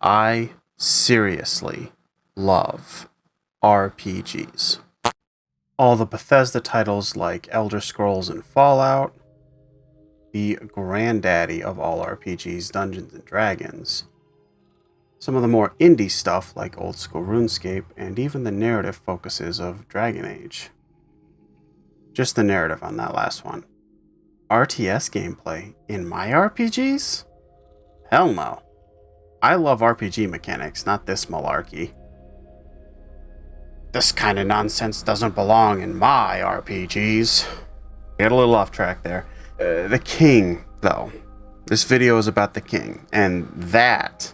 I seriously love RPGs. All the Bethesda titles like Elder Scrolls and Fallout, the granddaddy of all RPGs, Dungeons and Dragons, some of the more indie stuff like old school RuneScape, and even the narrative focuses of Dragon Age. Just the narrative on that last one. RTS gameplay in my RPGs? Hell no. I love RPG mechanics, not this malarkey. This kind of nonsense doesn't belong in my RPGs. Get a little off track there. The king, though. This video is about the king, and that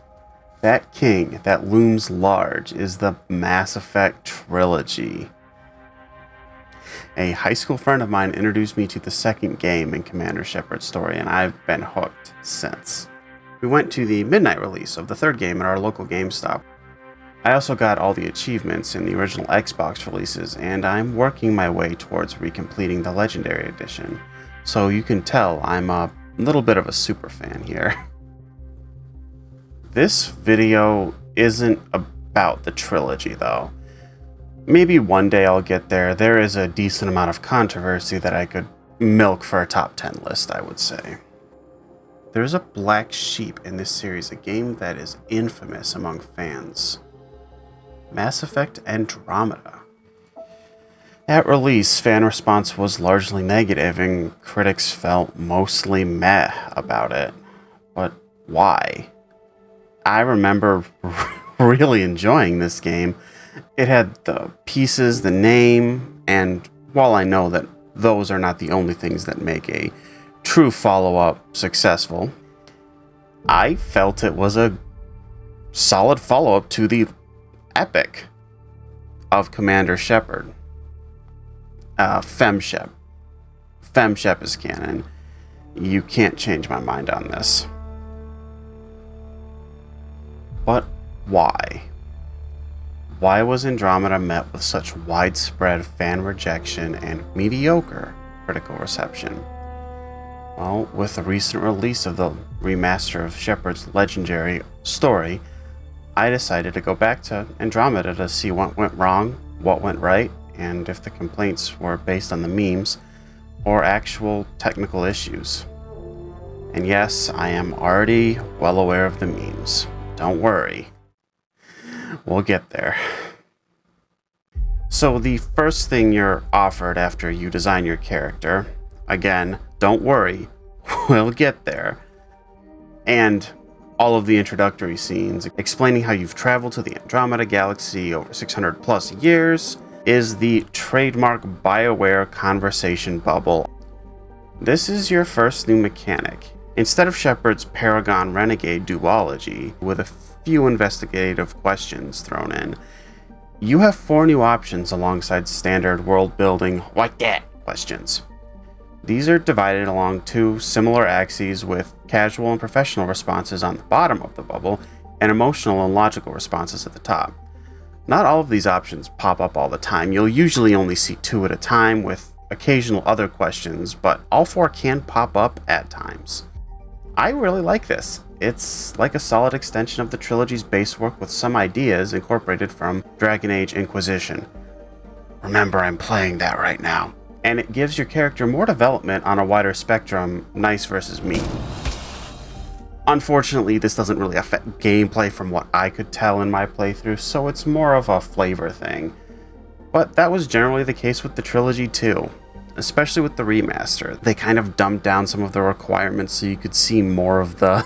king that looms large is the Mass Effect trilogy. A high school friend of mine introduced me to the second game in Commander Shepard's story, and I've been hooked since. We went to the midnight release of the third game at our local GameStop. I also got all the achievements in the original Xbox releases, and I'm working my way towards recompleting the Legendary Edition, so you can tell I'm a little bit of a super fan here. This video isn't about the trilogy, though. Maybe one day I'll get there. There is a decent amount of controversy that I could milk for a top 10 list, I would say. There's a black sheep in this series, a game that is infamous among fans. Mass Effect Andromeda. At release, fan response was largely negative and critics felt mostly meh about it. But why? I remember really enjoying this game. It had the pieces, the name, and while I know that those are not the only things that make a true follow-up successful, I felt it was a solid follow-up to the epic of Commander Shepard. FemShep. FemShep is canon. You can't change my mind on this. But why? Why was Andromeda met with such widespread fan rejection and mediocre critical reception? Well, with the recent release of the remaster of Shepard's legendary story, I decided to go back to Andromeda to see what went wrong, what went right, and if the complaints were based on the memes or actual technical issues. And yes, I am already well aware of the memes. Don't worry. We'll get there. So the first thing you're offered after you design your character, again, don't worry, we'll get there, and all of the introductory scenes explaining how you've traveled to the Andromeda Galaxy over 600 plus years, is the trademark BioWare conversation bubble. This is your first new mechanic. Instead of Shepard's Paragon Renegade duology, with a few investigative questions thrown in, you have 4 new options alongside standard world-building "what that" questions. These are divided along 2 similar axes with casual and professional responses on the bottom of the bubble and emotional and logical responses at the top. Not all of these options pop up all the time. You'll usually only see 2 at a time with occasional other questions, but all 4 can pop up at times. I really like this. It's like a solid extension of the trilogy's base work with some ideas incorporated from Dragon Age Inquisition. Remember, I'm playing that right now. And it gives your character more development on a wider spectrum, nice versus me. Unfortunately, this doesn't really affect gameplay from what I could tell in my playthrough, so it's more of a flavor thing. But that was generally the case with the trilogy too. Especially with the remaster. They kind of dumbed down some of the requirements so you could see more of the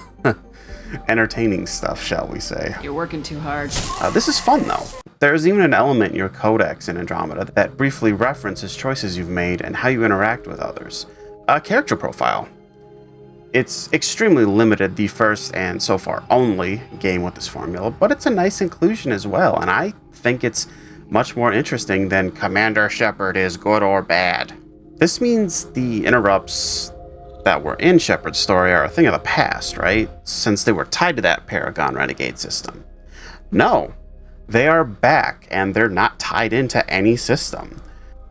entertaining stuff, shall we say. You're working too hard. This is fun though. There's even an element in your codex in Andromeda that briefly references choices you've made and how you interact with others. A character profile. It's extremely limited, the first and so far only game with this formula, but it's a nice inclusion as well, and I think it's much more interesting than Commander Shepard is good or bad. This means the interrupts that were in Shepard's story are a thing of the past, right? Since they were tied to that Paragon Renegade system. No, they are back, and they're not tied into any system.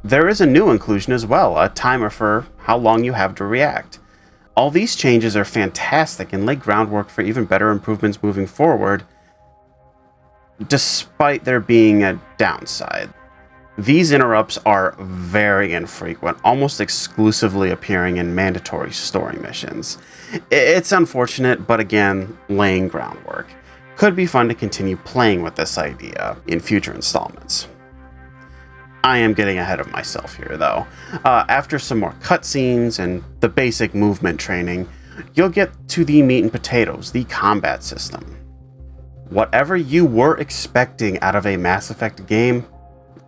There is a new inclusion as well, a timer for how long you have to react. All these changes are fantastic and lay groundwork for even better improvements moving forward, despite there being a downside. These interrupts are very infrequent, almost exclusively appearing in mandatory story missions. It's unfortunate, but again, laying groundwork. Could be fun to continue playing with this idea in future installments. I am getting ahead of myself here, though. After some more cutscenes and the basic movement training, you'll get to the meat and potatoes, the combat system. Whatever you were expecting out of a Mass Effect game,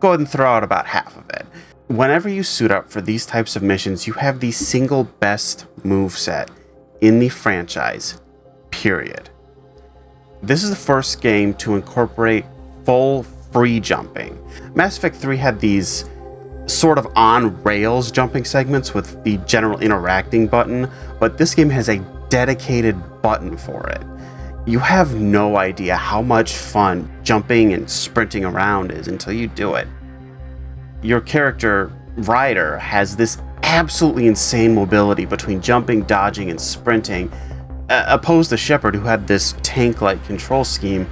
go ahead and throw out about half of it. Whenever you suit up for these types of missions, you have the single best moveset in the franchise, period. This is the first game to incorporate full free jumping. Mass Effect 3 had these sort of on-rails jumping segments with the general interacting button, but this game has a dedicated button for it. You have no idea how much fun jumping and sprinting around is until you do it. Your character, Ryder, has this absolutely insane mobility between jumping, dodging, and sprinting, opposed to Shepard, who had this tank-like control scheme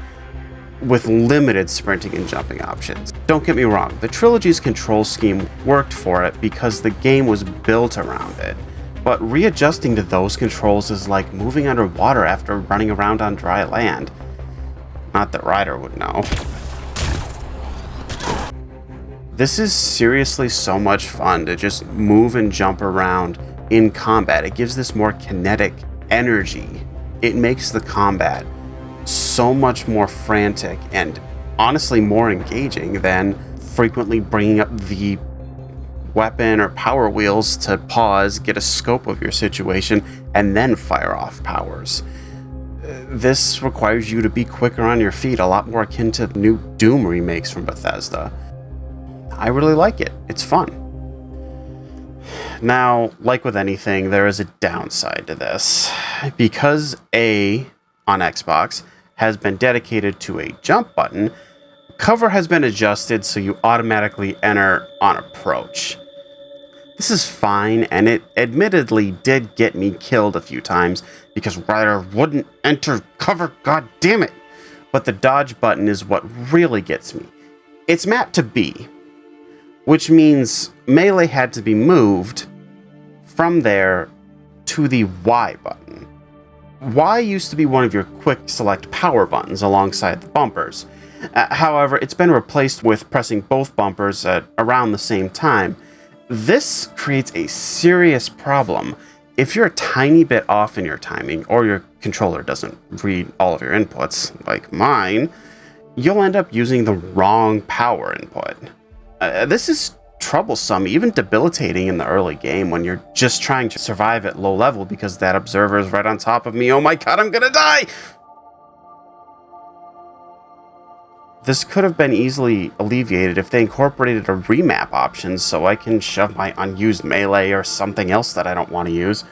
with limited sprinting and jumping options. Don't get me wrong, the trilogy's control scheme worked for it because the game was built around it, but readjusting to those controls is like moving underwater after running around on dry land. Not that Ryder would know. This is seriously so much fun to just move and jump around in combat. It gives this more kinetic energy. It makes the combat so much more frantic and honestly more engaging than frequently bringing up the weapon or power wheels to pause, get a scope of your situation, and then fire off powers. This requires you to be quicker on your feet, a lot more akin to new Doom remakes from Bethesda. I really like it. It's fun. Now, like with anything, there is a downside to this. Because A, on Xbox, has been dedicated to a jump button, cover has been adjusted so you automatically enter on approach. This is fine, and it admittedly did get me killed a few times because Ryder wouldn't enter cover, god damn it! But the dodge button is what really gets me. It's mapped to B, which means melee had to be moved from there to the Y button. Y used to be one of your quick select power buttons alongside the bumpers. However, it's been replaced with pressing both bumpers at around the same time. This creates a serious problem. If you're a tiny bit off in your timing, or your controller doesn't read all of your inputs, like mine, you'll end up using the wrong power input. This is troublesome, even debilitating in the early game when you're just trying to survive at low level because that observer is right on top of me. Oh my god, I'm gonna die! This could have been easily alleviated if they incorporated a remap option so I can shove my unused melee or something else that I don't want to use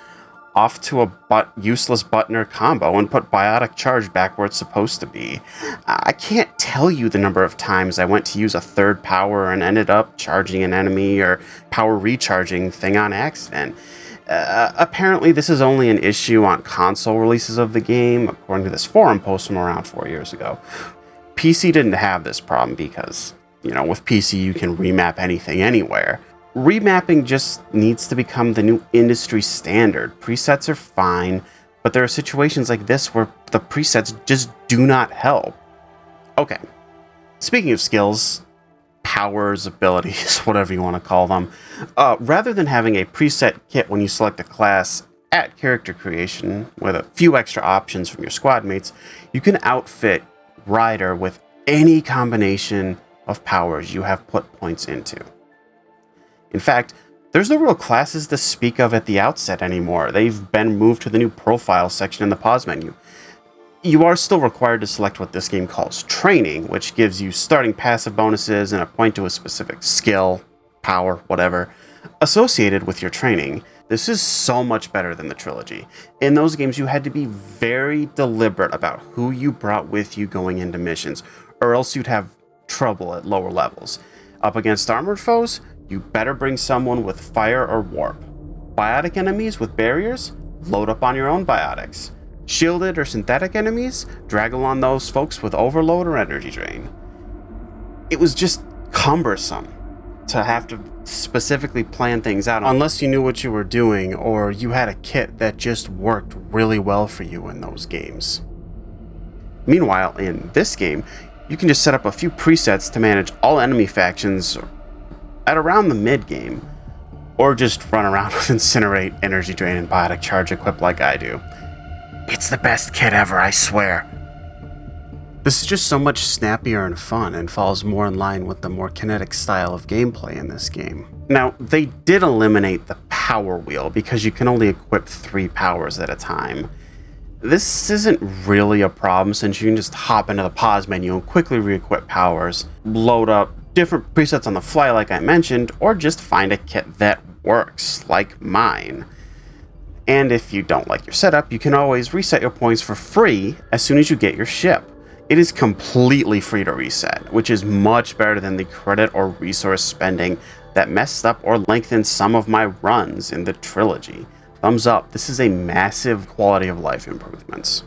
off to a useless button or combo and put biotic charge back where it's supposed to be. I can't tell you the number of times I went to use a third power and ended up charging an enemy or power recharging thing on accident. Apparently this is only an issue on console releases of the game, according to this forum post from around 4 years ago. PC didn't have this problem because, with PC you can remap anything anywhere. Remapping just needs to become the new industry standard. Presets are fine, but there are situations like this where the presets just do not help. Okay, speaking of skills, powers, abilities, whatever you want to call them, rather than having a preset kit when you select a class at character creation with a few extra options from your squad mates, you can outfit Ryder with any combination of powers you have put points into. In fact, there's no real classes to speak of at the outset anymore. They've been moved to the new profile section in the pause menu. You are still required to select what this game calls training, which gives you starting passive bonuses and a point to a specific skill, power, whatever, associated with your training. This is so much better than the trilogy. In those games, you had to be very deliberate about who you brought with you going into missions, or else you'd have trouble at lower levels. Up against armored foes, you better bring someone with fire or warp. Biotic enemies with barriers, load up on your own biotics. Shielded or synthetic enemies, drag along those folks with overload or energy drain. It was just cumbersome to have to specifically plan things out unless you knew what you were doing or you had a kit that just worked really well for you in those games. Meanwhile, in this game, you can just set up a few presets to manage all enemy factions at around the mid-game, or just run around with Incinerate, Energy Drain, and Biotic Charge equipped like I do. It's the best kit ever, I swear. This is just so much snappier and fun, and falls more in line with the more kinetic style of gameplay in this game. Now, they did eliminate the power wheel because you can only equip 3 powers at a time. This isn't really a problem since you can just hop into the pause menu and quickly re-equip powers, load up different presets on the fly like I mentioned, or just find a kit that works, like mine. And if you don't like your setup, you can always reset your points for free as soon as you get your ship. It is completely free to reset, which is much better than the credit or resource spending that messed up or lengthened some of my runs in the trilogy. Thumbs up, this is a massive quality of life improvements.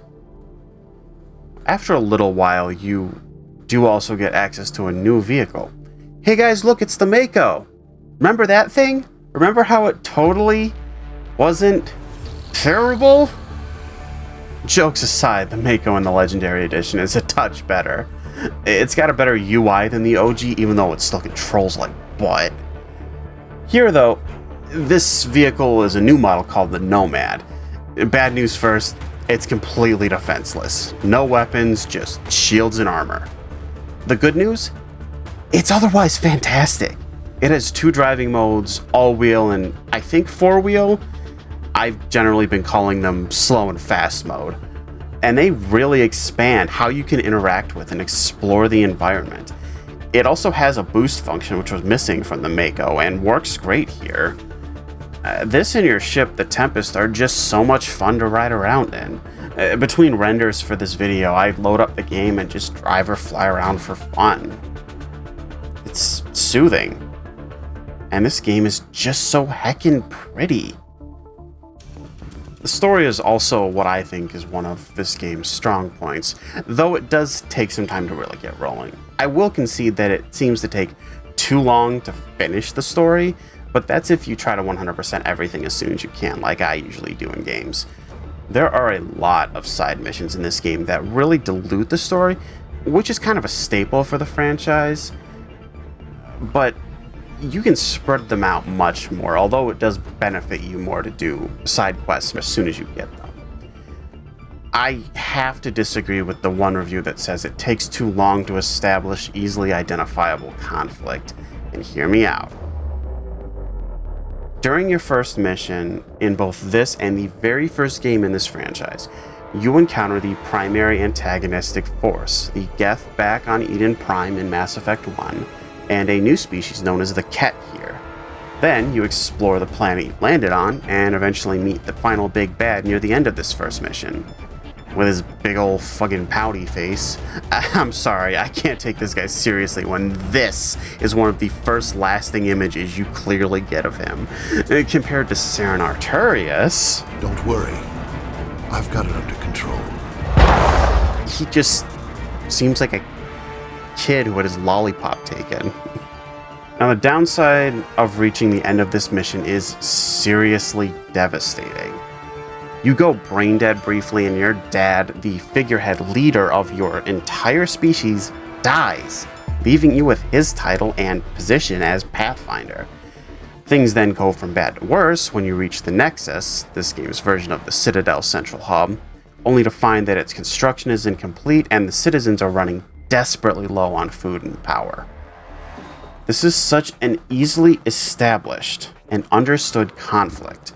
After a little while, you do also get access to a new vehicle. Hey guys, look, it's the Mako! Remember that thing? Remember how it totally wasn't terrible? Jokes aside, the Mako in the Legendary Edition is a touch better. It's got a better UI than the OG, even though it still controls like butt. Here though, this vehicle is a new model called the Nomad. Bad news first, it's completely defenseless. No weapons, just shields and armor. The good news? It's otherwise fantastic. It has 2 driving modes, all-wheel and I think 4-wheel. I've generally been calling them slow and fast mode. And they really expand how you can interact with and explore the environment. It also has a boost function which was missing from the Mako and works great here. This and your ship, the Tempest, are just so much fun to ride around in. Between renders for this video, I load up the game and just drive or fly around for fun. It's soothing. And this game is just so heckin' pretty. The story is also what I think is one of this game's strong points, though it does take some time to really get rolling. I will concede that it seems to take too long to finish the story, but that's if you try to 100% everything as soon as you can, like I usually do in games. There are a lot of side missions in this game that really dilute the story, which is kind of a staple for the franchise, but you can spread them out much more, although it does benefit you more to do side quests as soon as you get them. I have to disagree with the one review that says it takes too long to establish easily identifiable conflict, and hear me out. During your first mission, in both this and the very first game in this franchise, you encounter the primary antagonistic force, the Geth back on Eden Prime in Mass Effect 1, and a new species known as the Ket here. Then you explore the planet you landed on, and eventually meet the final big bad near the end of this first mission. With his big ol' fucking pouty face. I'm sorry, I can't take this guy seriously when this is one of the first lasting images you clearly get of him. Compared to Saren Arturius... Don't worry, I've got it under control. He just seems like a kid who had his lollipop taken. Now the downside of reaching the end of this mission is seriously devastating. You go brain dead briefly and your dad, the figurehead leader of your entire species, dies, leaving you with his title and position as Pathfinder. Things then go from bad to worse when you reach the Nexus, this game's version of the Citadel Central Hub, only to find that its construction is incomplete and the citizens are running desperately low on food and power. This is such an easily established and understood conflict.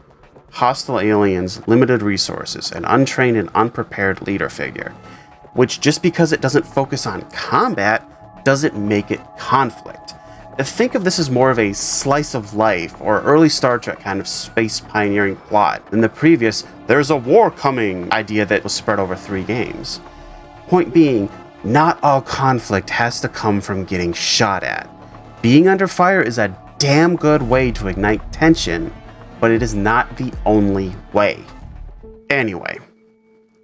Hostile aliens, limited resources, an untrained and unprepared leader figure, which just because it doesn't focus on combat doesn't make it conflict. Think of this as more of a slice of life or early Star Trek kind of space pioneering plot than the previous "there's a war coming" idea that was spread over 3 games. Point being, not all conflict has to come from getting shot at. Being under fire is a damn good way to ignite tension, but it is not the only way. Anyway,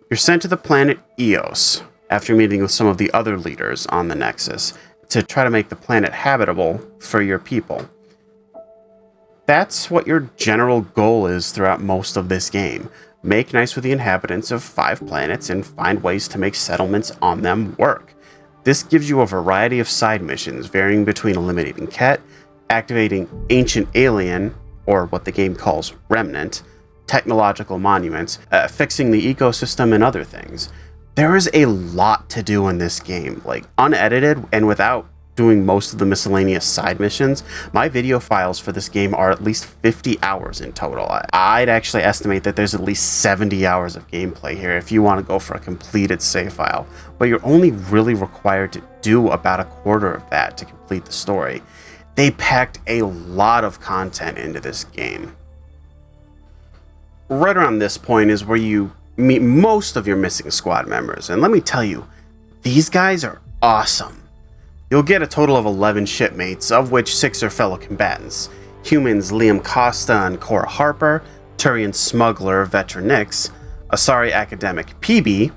You're sent to the planet Eos after meeting with some of the other leaders on the Nexus to try to make the planet habitable for your people. That's what your general goal is throughout most of this game. Make nice with the inhabitants of 5 planets and find ways to make settlements on them work. This gives you a variety of side missions varying between eliminating Ket, activating ancient alien, or what the game calls remnant, technological monuments, fixing the ecosystem and other things. There is a lot to do in this game, like unedited and without doing most of the miscellaneous side missions. My video files for this game are at least 50 hours in total. I'd actually estimate that there's at least 70 hours of gameplay here if you want to go for a completed save file, but you're only really required to do about a quarter of that to complete the story. They packed a lot of content into this game. Right around this point is where you meet most of your missing squad members, and let me tell you, these guys are awesome. You'll get a total of 11 shipmates, of which 6 are fellow combatants. Humans Liam Costa and Cora Harper, Turian smuggler Vetra Nix, Asari academic PB,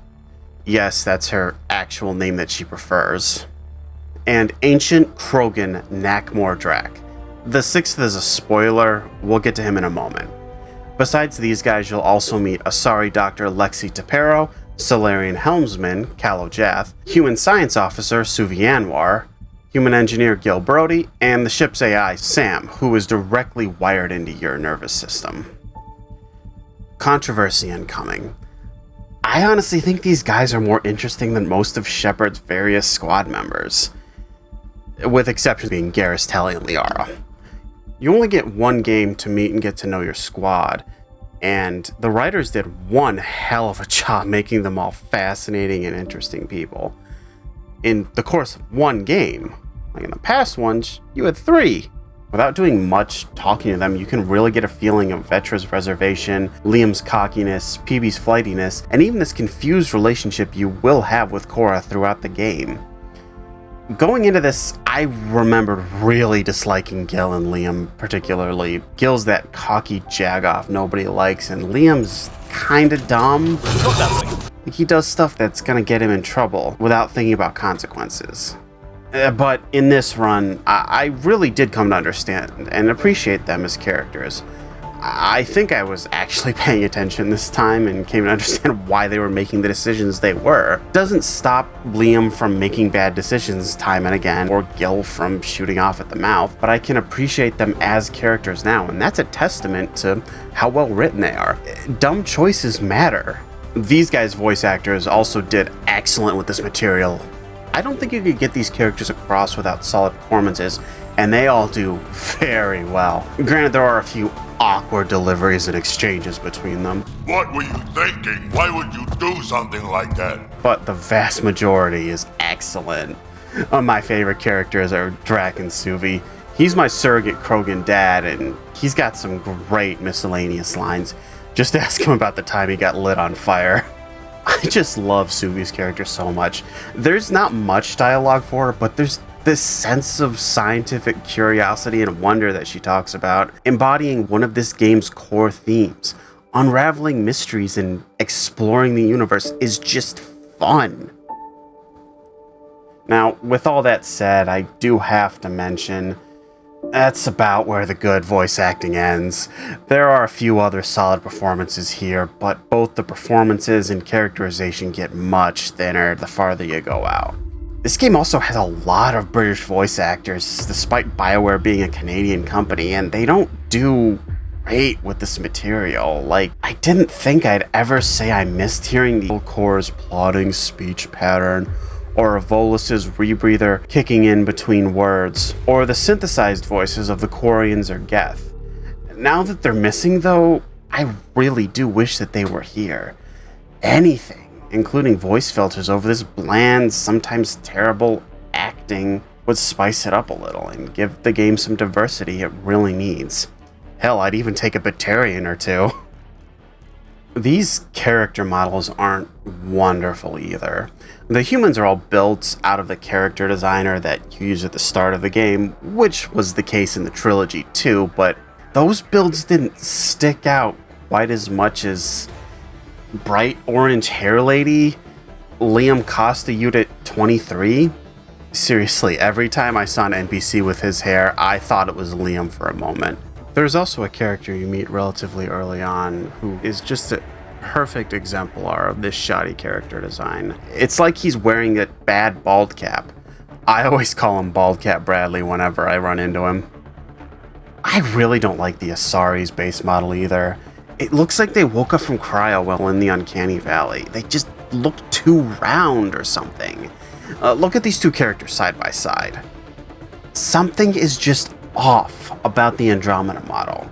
yes, that's her actual name that she prefers, and ancient Krogan Nakmor Drak. The 6th is a spoiler, we'll get to him in a moment. Besides these guys, you'll also meet Asari Dr. Lexi Tapero, Solarian helmsman Calo Jath, human science officer Suvi Anwar, human engineer Gil Brody, and the ship's AI Sam, who is directly wired into your nervous system. Controversy incoming. I honestly think these guys are more interesting than most of Shepard's various squad members, with exceptions being Garrus, Tali, and Liara. You only get one game to meet and get to know your squad, and the writers did one hell of a job making them all fascinating and interesting people. In the course of one game, like in the past ones, you had 3. Without doing much talking to them, you can really get a feeling of Vetra's reservation, Liam's cockiness, PB's flightiness, and even this confused relationship you will have with Cora throughout the game. Going into this, I remembered really disliking Gil and Liam particularly. Gil's that cocky jagoff nobody likes, and Liam's kinda dumb. He does stuff that's gonna get him in trouble without thinking about consequences. But in this run, I really did come to understand and appreciate them as characters. I think I was actually paying attention this time and came to understand why they were making the decisions they were. Doesn't stop Liam from making bad decisions time and again, or Gil from shooting off at the mouth, but I can appreciate them as characters now, and that's a testament to how well written they are. Dumb choices matter. These guys' voice actors also did excellent with this material. I don't think you could get these characters across without solid performances, and they all do very well. Granted, there are a few awkward deliveries and exchanges between them. What were you thinking? Why would you do something like that? But the vast majority is excellent. My favorite characters are Drak and Suvi. He's my surrogate Krogan dad, and he's got some great miscellaneous lines. Just ask him about the time he got lit on fire. I just love Suvi's character so much. There's not much dialogue for her, but there's this sense of scientific curiosity and wonder that she talks about, embodying one of this game's core themes. Unraveling mysteries and exploring the universe is just fun. Now, with all that said, I do have to mention, that's about where the good voice acting ends. There are a few other solid performances here, but both the performances and characterization get much thinner the farther you go out. This game also has a lot of British voice actors, despite BioWare being a Canadian company, and they don't do great with this material. Like, I didn't think I'd ever say I missed hearing the Core's plodding speech pattern, or Volus's rebreather kicking in between words, or the synthesized voices of the Quarians or Geth. Now that they're missing, though, I really do wish that they were here. Anything, including voice filters over this bland, sometimes terrible acting, would spice it up a little and give the game some diversity it really needs. Hell, I'd even take a Batarian or two. These character models aren't wonderful either. The humans are all built out of the character designer that you use at the start of the game, which was the case in the trilogy too, but those builds didn't stick out quite as much as bright orange hair lady, Liam Costa Unit 23. Seriously, every time I saw an NPC with his hair, I thought it was Liam for a moment. There's also a character you meet relatively early on who is just a perfect exemplar of this shoddy character design. It's like he's wearing a bad bald cap. I always call him Bald Cap Bradley whenever I run into him. I really don't like the Asari's base model either. It looks like they woke up from cryo while in the Uncanny Valley. They just look too round or something. Look at these two characters side by side. Something is just off about the Andromeda model.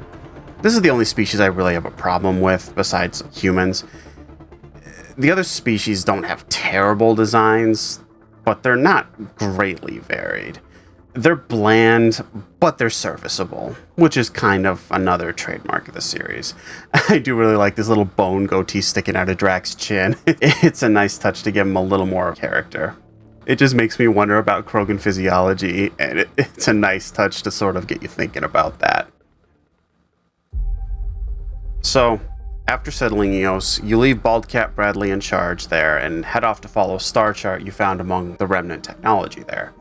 This is the only species I really have a problem with besides humans. The other species don't have terrible designs, but they're not greatly varied. They're bland, but they're serviceable, which is kind of another trademark of the series. I do really like this little bone goatee sticking out of Drax's chin. It's a nice touch to give him a little more character. It just makes me wonder about Krogan physiology, and it's a nice touch to sort of get you thinking about that. So, after settling Eos, you leave Bald Cap Bradley in charge there and head off to follow a star chart you found among the remnant technology there.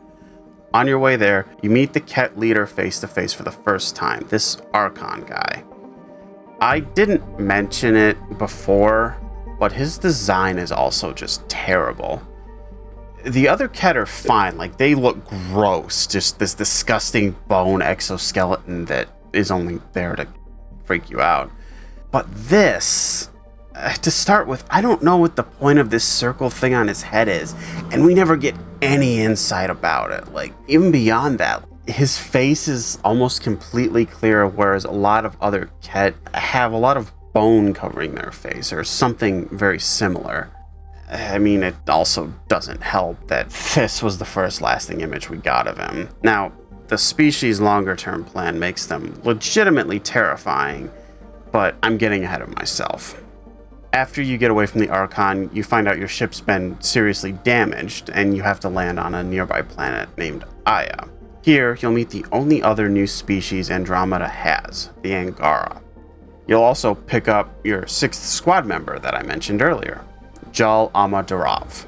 On your way there, you meet the Ket leader face to face for the first time, this Archon guy. I didn't mention it before, but his design is also just terrible. The other Ket are fine, like they look gross, just this disgusting bone exoskeleton that is only there to freak you out. But this, to start with, I don't know what the point of this circle thing on his head is, and we never get any insight about it. Like, even beyond that, his face is almost completely clear, whereas a lot of other Ket have a lot of bone covering their face, or something very similar. I mean, it also doesn't help that this was the first lasting image we got of him. Now, the species' longer-term plan makes them legitimately terrifying, but I'm getting ahead of myself. After you get away from the Archon, you find out your ship's been seriously damaged, and you have to land on a nearby planet named Aya. Here, you'll meet the only other new species Andromeda has, the Angara. You'll also pick up your 6th squad member that I mentioned earlier, Jal Amadarov.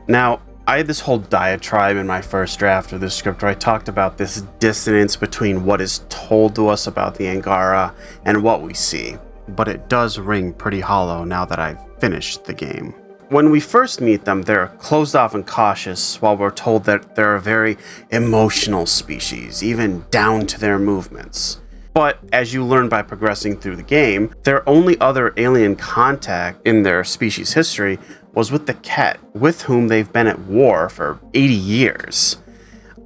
Now, I had this whole diatribe in my first draft of the script where I talked about this dissonance between what is told to us about the Angara and what we see, but it does ring pretty hollow now that I've finished the game. When we first meet them, they're closed off and cautious, while we're told that they're a very emotional species, even down to their movements. But as you learn by progressing through the game, their only other alien contact in their species history was with the Ket, with whom they've been at war for 80 years.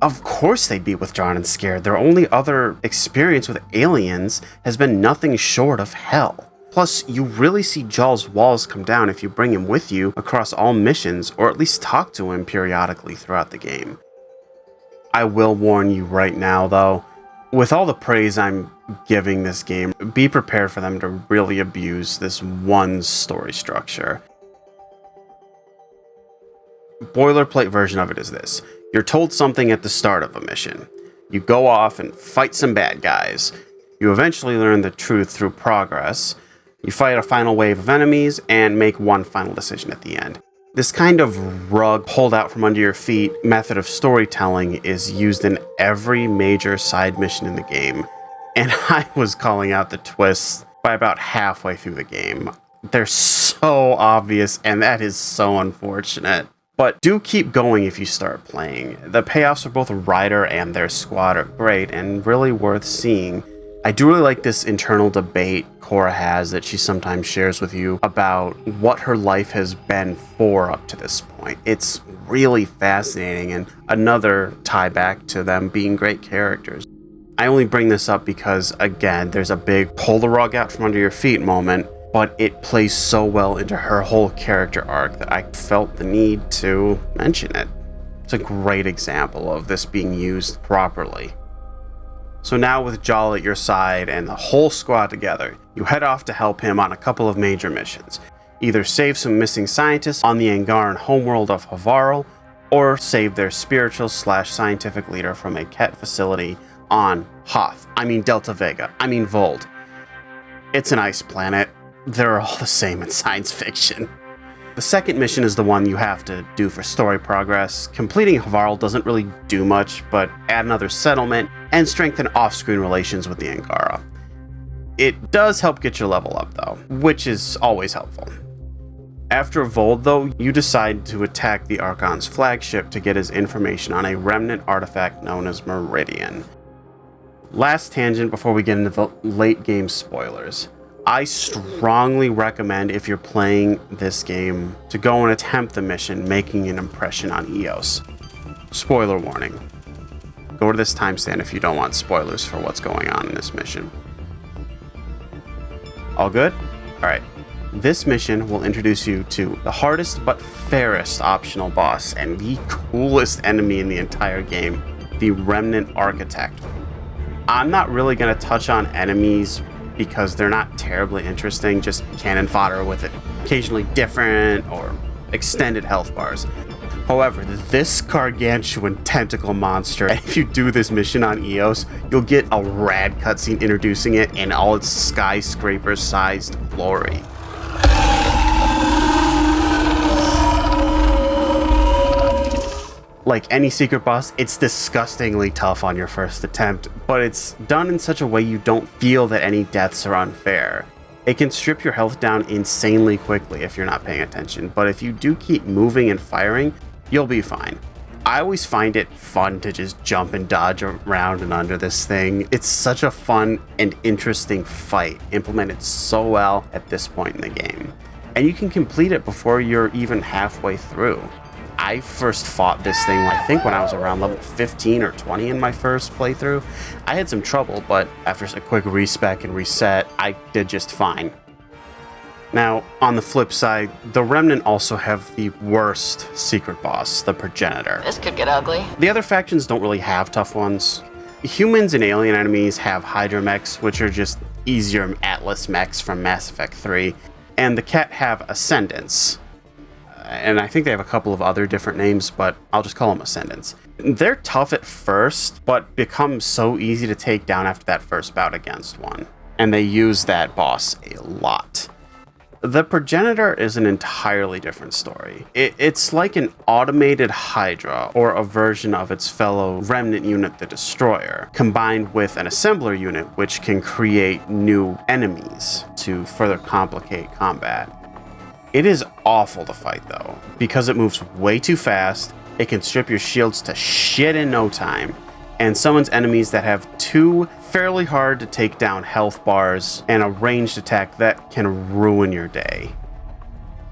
Of course they'd be withdrawn and scared. Their only other experience with aliens has been nothing short of hell. Plus, you really see Jal's walls come down if you bring him with you across all missions, or at least talk to him periodically throughout the game. I will warn you right now, though, with all the praise I'm giving this game, be prepared for them to really abuse this one story structure. Boilerplate version of it is this. You're told something at the start of a mission. You go off and fight some bad guys. You eventually learn the truth through progress. You fight a final wave of enemies and make one final decision at the end. This kind of rug pulled out from under your feet method of storytelling is used in every major side mission in the game. And I was calling out the twists by about halfway through the game. They're so obvious, and that is so unfortunate. But do keep going if you start playing. The payoffs for both Ryder and their squad are great and really worth seeing. I do really like this internal debate Cora has that she sometimes shares with you about what her life has been for up to this point. It's really fascinating and another tie back to them being great characters. I only bring this up because, again, there's a big pull the rug out from under your feet moment, but it plays so well into her whole character arc that I felt the need to mention it. It's a great example of this being used properly. So now with Jal at your side and the whole squad together, you head off to help him on a couple of major missions. Either save some missing scientists on the Angaran homeworld of Havarl, or save their spiritual/scientific leader from a Ket facility on Hoth. Delta Vega. Vold. It's an ice planet. they're all the same in science fiction. The second mission is the one you have to do for story progress. Completing Havarl doesn't really do much, but add another settlement and strengthen off-screen relations with the Angara. It does help get your level up though, which is always helpful. After Vold though, you decide to attack the Archon's flagship to get his information on a remnant artifact known as Meridian. Last tangent before we get into the late game spoilers. I strongly recommend, if you're playing this game, to go and attempt the mission making an impression on Eos. Spoiler warning. Go to this timestamp if you don't want spoilers for what's going on in this mission. All good? Alright. This mission will introduce you to the hardest but fairest optional boss and the coolest enemy in the entire game, the Remnant Architect. I'm not really going to touch on enemies because they're not terribly interesting, just cannon fodder with it occasionally different or extended health bars. However, this gargantuan tentacle monster, if you do this mission on Eos, you'll get a rad cutscene introducing it in all its skyscraper-sized glory. Like any secret boss, it's disgustingly tough on your first attempt, but it's done in such a way you don't feel that any deaths are unfair. It can strip your health down insanely quickly if you're not paying attention, but if you do keep moving and firing, you'll be fine. I always find it fun to just jump and dodge around and under this thing. It's such a fun and interesting fight, implemented so well at this point in the game. And you can complete it before you're even halfway through. I first fought this thing, I think, when I was around level 15 or 20 in my first playthrough. I had some trouble, but after a quick respec and reset, I did just fine. Now, on the flip side, the Remnant also have the worst secret boss, the Progenitor. This could get ugly. The other factions don't really have tough ones. Humans and alien enemies have Hydra mechs, which are just easier Atlas mechs from Mass Effect 3, and the Ket have Ascendants. And I think they have a couple of other different names, but I'll just call them Ascendants. They're tough at first, but become so easy to take down after that first bout against one. And they use that boss a lot. The Progenitor is an entirely different story. It's like an automated Hydra, or a version of its fellow Remnant unit, the Destroyer, combined with an Assembler unit, which can create new enemies to further complicate combat. It is awful to fight though, because it moves way too fast, it can strip your shields to shit in no time, and summons enemies that have two fairly hard to take down health bars and a ranged attack that can ruin your day.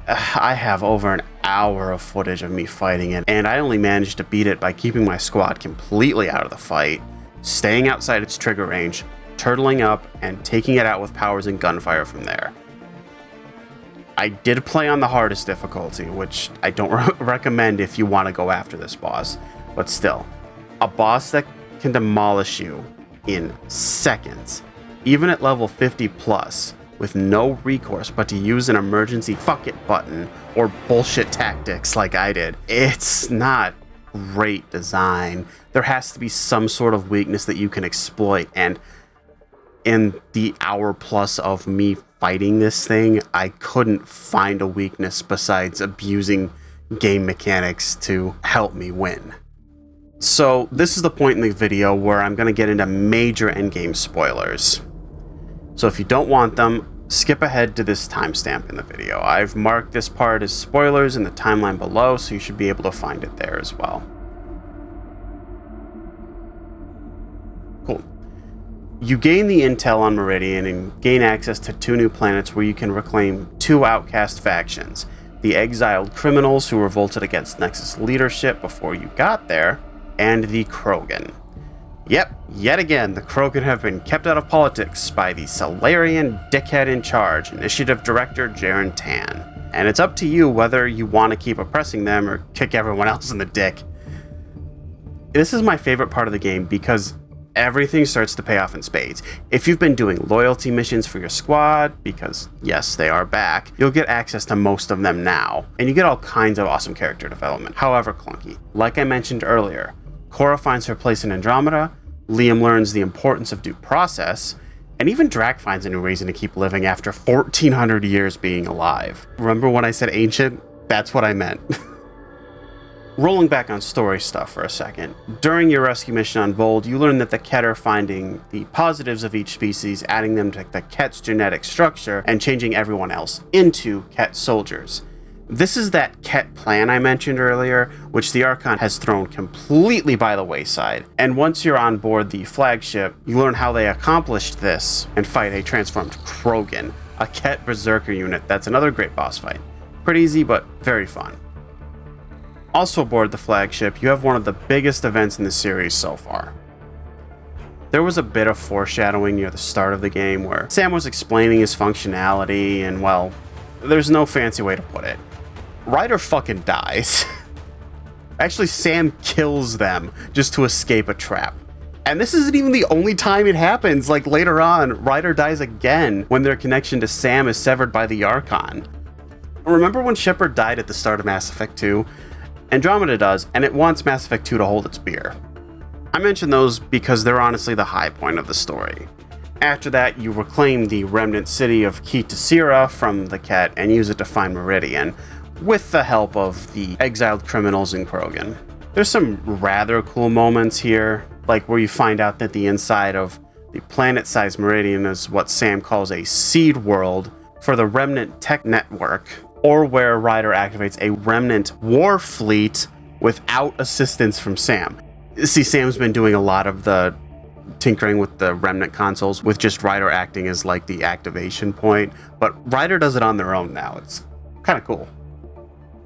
I have over an hour of footage of me fighting it, and I only managed to beat it by keeping my squad completely out of the fight, staying outside its trigger range, turtling up, and taking it out with powers and gunfire from there. I did play on the hardest difficulty, which I don't recommend if you want to go after this boss, but still, a boss that can demolish you in seconds, even at level 50 plus, with no recourse but to use an emergency fuck it button or bullshit tactics like I did. It's not great design. There has to be some sort of weakness that you can exploit, and in the hour plus of me fighting this thing, I couldn't find a weakness besides abusing game mechanics to help me win. So this is the point in the video where I'm going to get into major endgame spoilers. So if you don't want them, skip ahead to this timestamp in the video. I've marked this part as spoilers in the timeline below, so you should be able to find it there as well. Cool. You gain the intel on Meridian and gain access to 2 new planets where you can reclaim 2 outcast factions. The exiled criminals who revolted against Nexus leadership before you got there, and the Krogan. Yep, yet again, the Krogan have been kept out of politics by the Solarian dickhead in charge, Initiative Director Jaren Tan. And it's up to you whether you want to keep oppressing them or kick everyone else in the dick. This is my favorite part of the game because everything starts to pay off in spades. If you've been doing loyalty missions for your squad, because yes, they are back, you'll get access to most of them now, and you get all kinds of awesome character development, however clunky. Like I mentioned earlier, Cora finds her place in Andromeda, Liam learns the importance of due process, And even Drac finds a new reason to keep living after 1,400 years being alive. Remember when I said ancient? That's what I meant. Rolling back on story stuff for a second. During your rescue mission on Vold, you learn that the Ket are finding the positives of each species, adding them to the Ket's genetic structure, and changing everyone else into Ket soldiers. This is that Ket plan I mentioned earlier, which the Archon has thrown completely by the wayside. And once you're on board the flagship, you learn how they accomplished this and fight a transformed Krogan, a Ket Berserker unit. That's another great boss fight. Pretty easy, but very fun. Also aboard the flagship, you have one of the biggest events in the series so far. There was a bit of foreshadowing near the start of the game where Sam was explaining his functionality, and well, there's no fancy way to put it. Ryder fucking dies. Actually, Sam kills them just to escape a trap. And this isn't even the only time it happens. Like later on, Ryder dies again when their connection to Sam is severed by the Archon. Remember when Shepard died at the start of Mass Effect 2? Andromeda does, and it wants Mass Effect 2 to hold its beer. I mention those because they're honestly the high point of the story. After that, you reclaim the remnant city of Kitasira from the Ket and use it to find Meridian, with the help of the exiled criminals in Krogan. There's some rather cool moments here, like where you find out that the inside of the planet-sized Meridian is what Sam calls a seed world for the Remnant Tech Network, or where Ryder activates a Remnant war fleet without assistance from Sam. See, Sam's been doing a lot of the tinkering with the Remnant consoles, with just Ryder acting as like the activation point, but Ryder does it on their own now. It's kind of cool.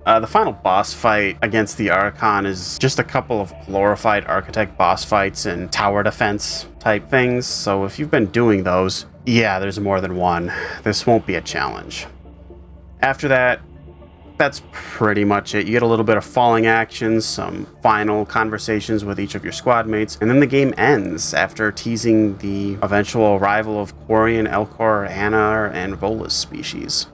The final boss fight against the Archon is just a couple of glorified Architect boss fights and tower defense type things, so if you've been doing those, yeah, there's more than one. This won't be a challenge. After that, that's pretty much it. You get a little bit of falling actions, some final conversations with each of your squad mates, and then the game ends after teasing the eventual arrival of Quarian, Elcor, Anna, and Volus species.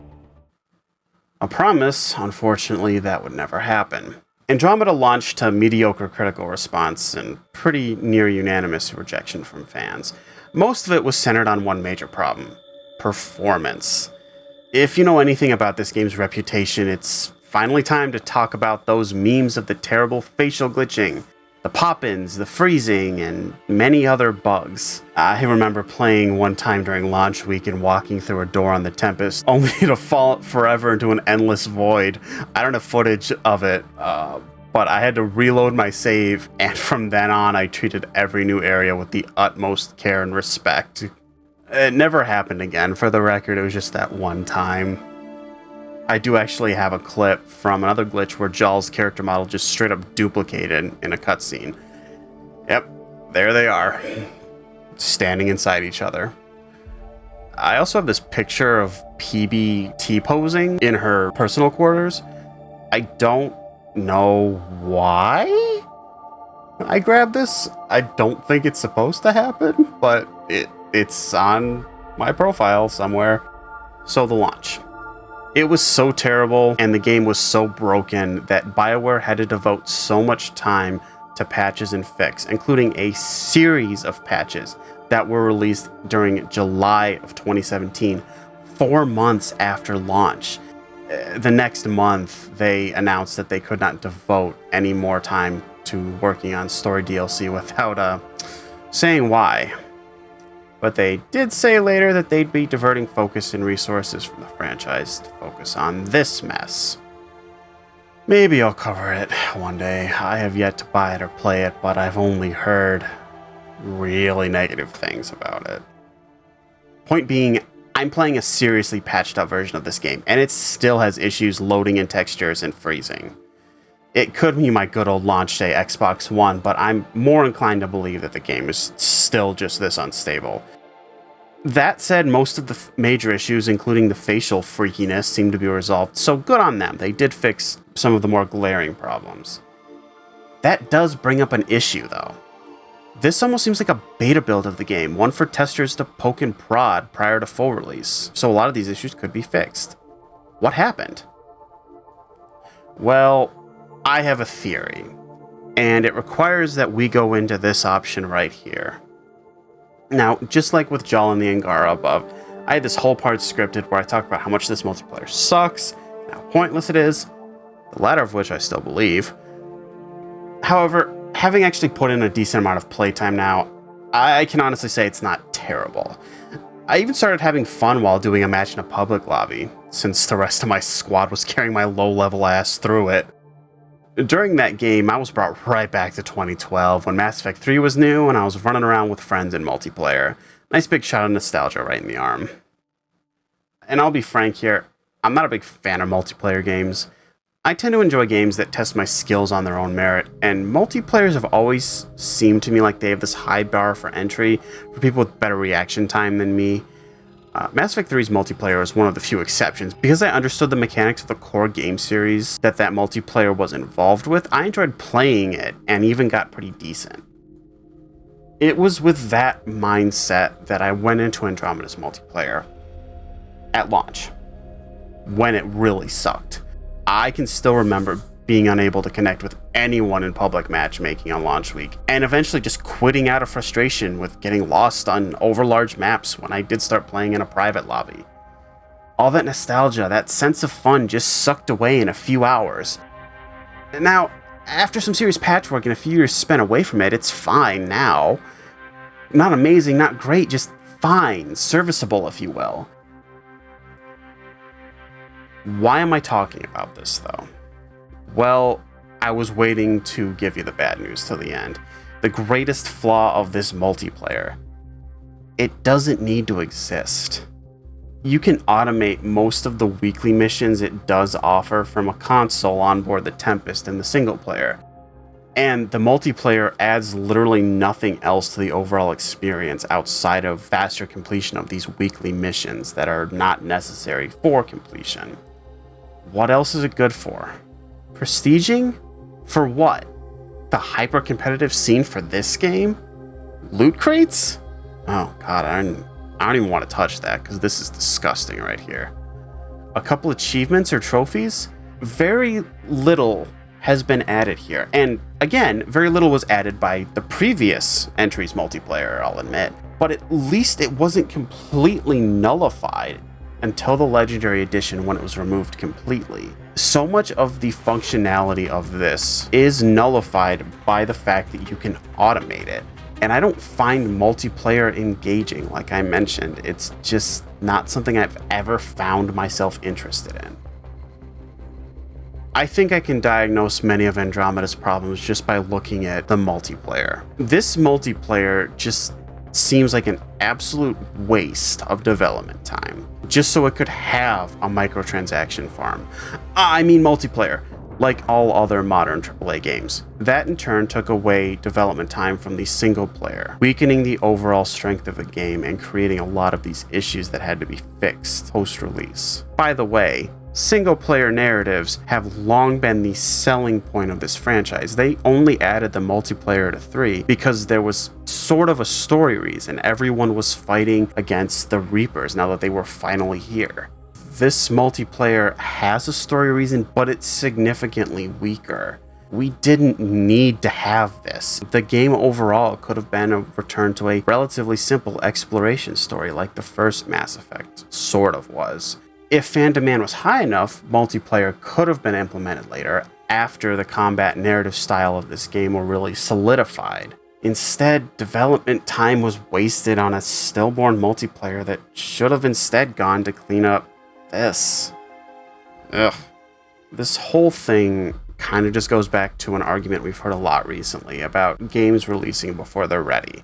A promise, unfortunately, that would never happen. Andromeda launched to mediocre critical response and pretty near unanimous rejection from fans. Most of it was centered on one major problem: performance. If you know anything about this game's reputation, it's finally time to talk about those memes of the terrible facial glitching, the pop-ins, the freezing, and many other bugs. I remember playing one time during launch week and walking through a door on the Tempest, only to fall forever into an endless void. I don't have footage of it, but I had to reload my save, and from then on I treated every new area with the utmost care and respect. It never happened again, for the record. It was just that one time. I do actually have a clip from another glitch where Jaal's character model just straight up duplicated in a cutscene. Yep, there they are, standing inside each other. I also have this picture of PB T-posing in her personal quarters. I don't know why I grabbed this. I don't think it's supposed to happen, but it's on my profile somewhere. So the launch. It was so terrible, and the game was so broken that BioWare had to devote so much time to patches and fix, including a series of patches that were released during July of 2017, 4 months after launch. The next month, they announced that they could not devote any more time to working on story DLC without saying why. But they did say later that they'd be diverting focus and resources from the franchise to focus on this mess. Maybe I'll cover it one day. I have yet to buy it or play it, but I've only heard really negative things about it. Point being, I'm playing a seriously patched up version of this game, and it still has issues loading in textures and freezing. It could be my good old launch day Xbox One, but I'm more inclined to believe that the game is still just this unstable. That said, most of the major issues, including the facial freakiness, seem to be resolved, so good on them. They did fix some of the more glaring problems. That does bring up an issue, though. This almost seems like a beta build of the game, one for testers to poke and prod prior to full release, so a lot of these issues could be fixed. What happened? Well, I have a theory, and it requires that we go into this option right here. Now, just like with Jal and the Angara above, I had this whole part scripted where I talk about how much this multiplayer sucks, and how pointless it is, the latter of which I still believe. However, having actually put in a decent amount of playtime now, I can honestly say it's not terrible. I even started having fun while doing a match in a public lobby, since the rest of my squad was carrying my low-level ass through it. During that game, I was brought right back to 2012 when Mass Effect 3 was new and I was running around with friends in multiplayer. Nice big shot of nostalgia right in the arm. And I'll be frank here, I'm not a big fan of multiplayer games. I tend to enjoy games that test my skills on their own merit, and multiplayers have always seemed to me like they have this high bar for entry for people with better reaction time than me. Mass Effect 3's multiplayer is one of the few exceptions. Because I understood the mechanics of the core game series that multiplayer was involved with, I enjoyed playing it and even got pretty decent. It was with that mindset that I went into Andromeda's multiplayer at launch, when it really sucked. I can still remember being unable to connect with anyone in public matchmaking on launch week, and eventually just quitting out of frustration with getting lost on overlarge maps when I did start playing in a private lobby. All that nostalgia, that sense of fun just sucked away in a few hours. Now, after some serious patchwork and a few years spent away from it, it's fine now. Not amazing, not great, just fine, serviceable if you will. Why am I talking about this though? Well, I was waiting to give you the bad news till the end. The greatest flaw of this multiplayer. It doesn't need to exist. You can automate most of the weekly missions it does offer from a console on board the Tempest in the single player. And the multiplayer adds literally nothing else to the overall experience outside of faster completion of these weekly missions that are not necessary for completion. What else is it good for? Prestiging? For what? The hyper-competitive scene for this game? Loot crates? Oh god, I don't even want to touch that because this is disgusting right here. A couple achievements or trophies? Very little has been added here. And again, very little was added by the previous entry's multiplayer, I'll admit. But at least it wasn't completely nullified until the Legendary Edition when it was removed completely. So much of the functionality of this is nullified by the fact that you can automate it. And I don't find multiplayer engaging, like I mentioned. It's just not something I've ever found myself interested in. I think I can diagnose many of Andromeda's problems just by looking at the multiplayer. This multiplayer just seems like an absolute waste of development time, just so it could have a microtransaction farm. I mean multiplayer, like all other modern AAA games. That in turn took away development time from the single player, weakening the overall strength of the game and creating a lot of these issues that had to be fixed post-release. By the way, single-player narratives have long been the selling point of this franchise. They only added the multiplayer to 3 because there was sort of a story reason. Everyone was fighting against the Reapers now that they were finally here. This multiplayer has a story reason, but it's significantly weaker. We didn't need to have this. The game overall could have been a return to a relatively simple exploration story like the first Mass Effect sort of was. If fan demand was high enough, multiplayer could have been implemented later, after the combat narrative style of this game were really solidified. Instead, development time was wasted on a stillborn multiplayer that should have instead gone to clean up this. Ugh. This whole thing kind of just goes back to an argument we've heard a lot recently about games releasing before they're ready.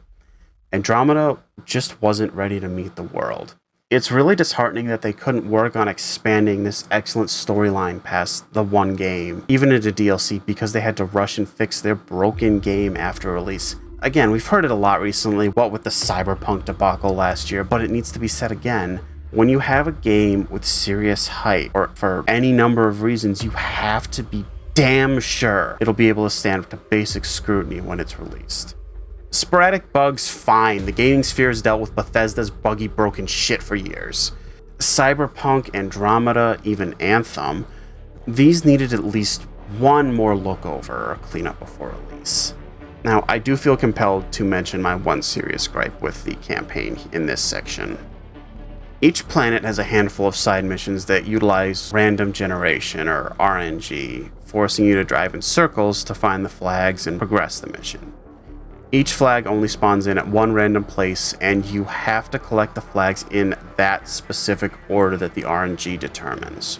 Andromeda just wasn't ready to meet the world. It's really disheartening that they couldn't work on expanding this excellent storyline past the one game, even into DLC, because they had to rush and fix their broken game after release. Again, we've heard it a lot recently, what with the Cyberpunk debacle last year, but it needs to be said again. When you have a game with serious hype, or for any number of reasons, you have to be damn sure it'll be able to stand up to basic scrutiny when it's released. Sporadic bugs, fine. The gaming sphere has dealt with Bethesda's buggy broken shit for years. Cyberpunk, Andromeda, even Anthem, these needed at least one more look over or cleanup before release. Now, I do feel compelled to mention my one serious gripe with the campaign in this section. Each planet has a handful of side missions that utilize random generation, or RNG, forcing you to drive in circles to find the flags and progress the mission. Each flag only spawns in at one random place, and you have to collect the flags in that specific order that the RNG determines.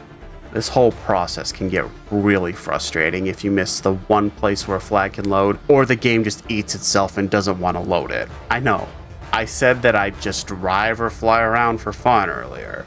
This whole process can get really frustrating if you miss the one place where a flag can load, or the game just eats itself and doesn't want to load it. I know, I said that I'd just drive or fly around for fun earlier.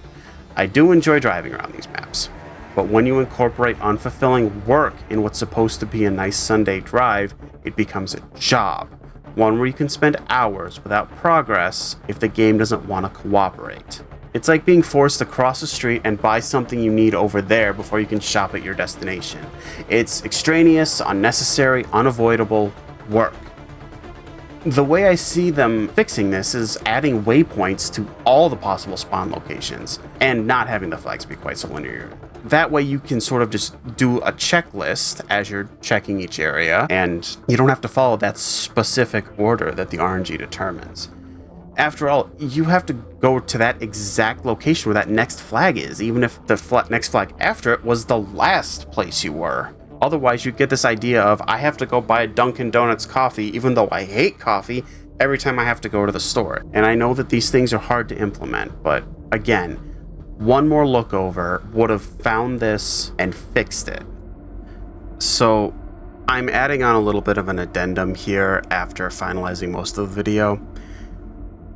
I do enjoy driving around these maps, but when you incorporate unfulfilling work in what's supposed to be a nice Sunday drive, it becomes a job. One where you can spend hours without progress if the game doesn't want to cooperate. It's like being forced to cross the street and buy something you need over there before you can shop at your destination. It's extraneous, unnecessary, unavoidable work. The way I see them fixing this is adding waypoints to all the possible spawn locations and not having the flags be quite so linear. That way you can sort of just do a checklist as you're checking each area, and you don't have to follow that specific order that the RNG determines. After all, you have to go to that exact location where that next flag is, even if the next flag after it was the last place you were. Otherwise, you get this idea of, I have to go buy a Dunkin' Donuts coffee, even though I hate coffee, every time I have to go to the store. And I know that these things are hard to implement, but again, one more look over would have found this and fixed it. So I'm adding on a little bit of an addendum here after finalizing most of the video.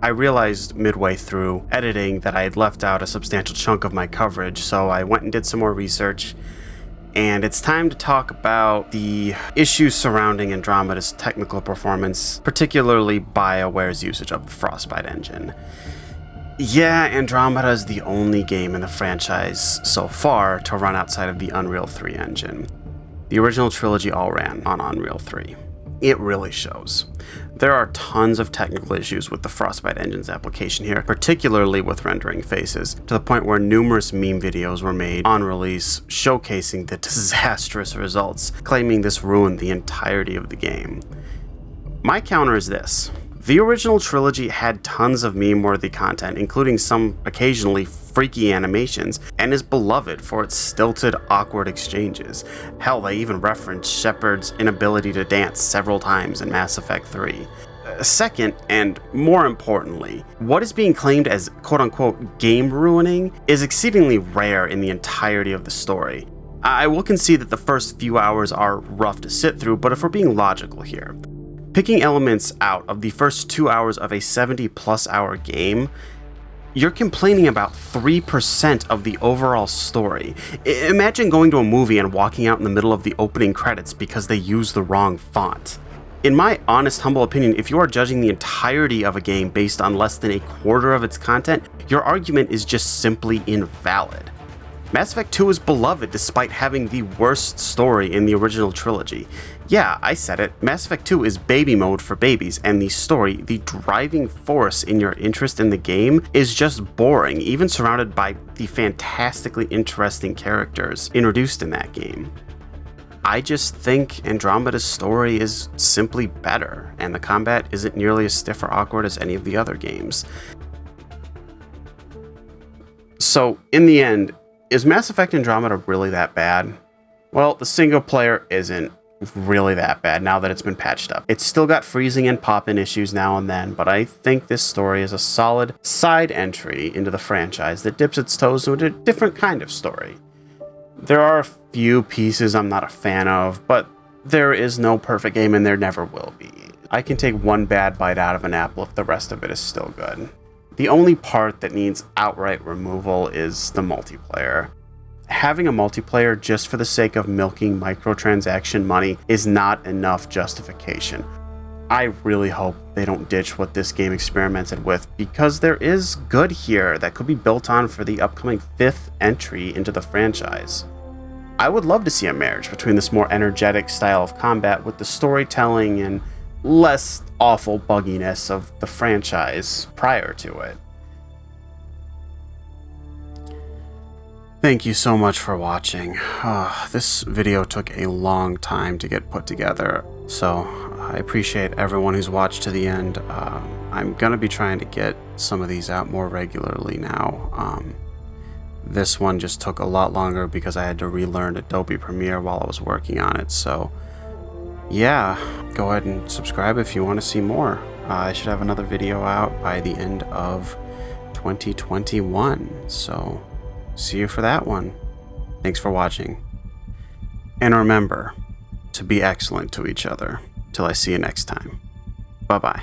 I realized midway through editing that I had left out a substantial chunk of my coverage, so I went and did some more research, and it's time to talk about the issues surrounding Andromeda's technical performance, particularly BioWare's usage of the Frostbite engine. Yeah, Andromeda is the only game in the franchise so far to run outside of the Unreal 3 engine. The original trilogy all ran on Unreal 3. It really shows. There are tons of technical issues with the Frostbite engine's application here, particularly with rendering faces, to the point where numerous meme videos were made on release showcasing the disastrous results, claiming this ruined the entirety of the game. My counter is this. The original trilogy had tons of meme-worthy content, including some occasionally freaky animations, and is beloved for its stilted, awkward exchanges. Hell, they even referenced Shepard's inability to dance several times in Mass Effect 3. Second, and more importantly, what is being claimed as quote-unquote game ruining is exceedingly rare in the entirety of the story. I will concede that the first few hours are rough to sit through, but if we're being logical here, picking elements out of the first 2 hours of a 70-plus hour game, you're complaining about 3% of the overall story. Imagine going to a movie and walking out in the middle of the opening credits because they used the wrong font. In my honest, humble opinion, if you are judging the entirety of a game based on less than a quarter of its content, your argument is just simply invalid. Mass Effect 2 is beloved despite having the worst story in the original trilogy. Yeah, I said it, Mass Effect 2 is baby mode for babies, and the story, the driving force in your interest in the game, is just boring, even surrounded by the fantastically interesting characters introduced in that game. I just think Andromeda's story is simply better, and the combat isn't nearly as stiff or awkward as any of the other games. So, in the end, is Mass Effect Andromeda really that bad? Well, the single player isn't really that bad now that it's been patched up. It's still got freezing and pop-in issues now and then, but I think this story is a solid side entry into the franchise that dips its toes into a different kind of story. There are a few pieces I'm not a fan of, but there is no perfect game and there never will be. I can take one bad bite out of an apple if the rest of it is still good. The only part that needs outright removal is the multiplayer. Having a multiplayer just for the sake of milking microtransaction money is not enough justification. I really hope they don't ditch what this game experimented with, because there is good here that could be built on for the upcoming 5th entry into the franchise. I would love to see a marriage between this more energetic style of combat with the storytelling and less awful bugginess of the franchise prior to it. Thank you so much for watching. This video took a long time to get put together, so I appreciate everyone who's watched to the end. I'm going to be trying to get some of these out more regularly now. This one just took a lot longer because I had to relearn Adobe Premiere while I was working on it. So, yeah, go ahead and subscribe if you want to see more. I should have another video out by the end of 2021. So, see you for that one. Thanks for watching. And remember to be excellent to each other. Till I see you next time. Bye-bye.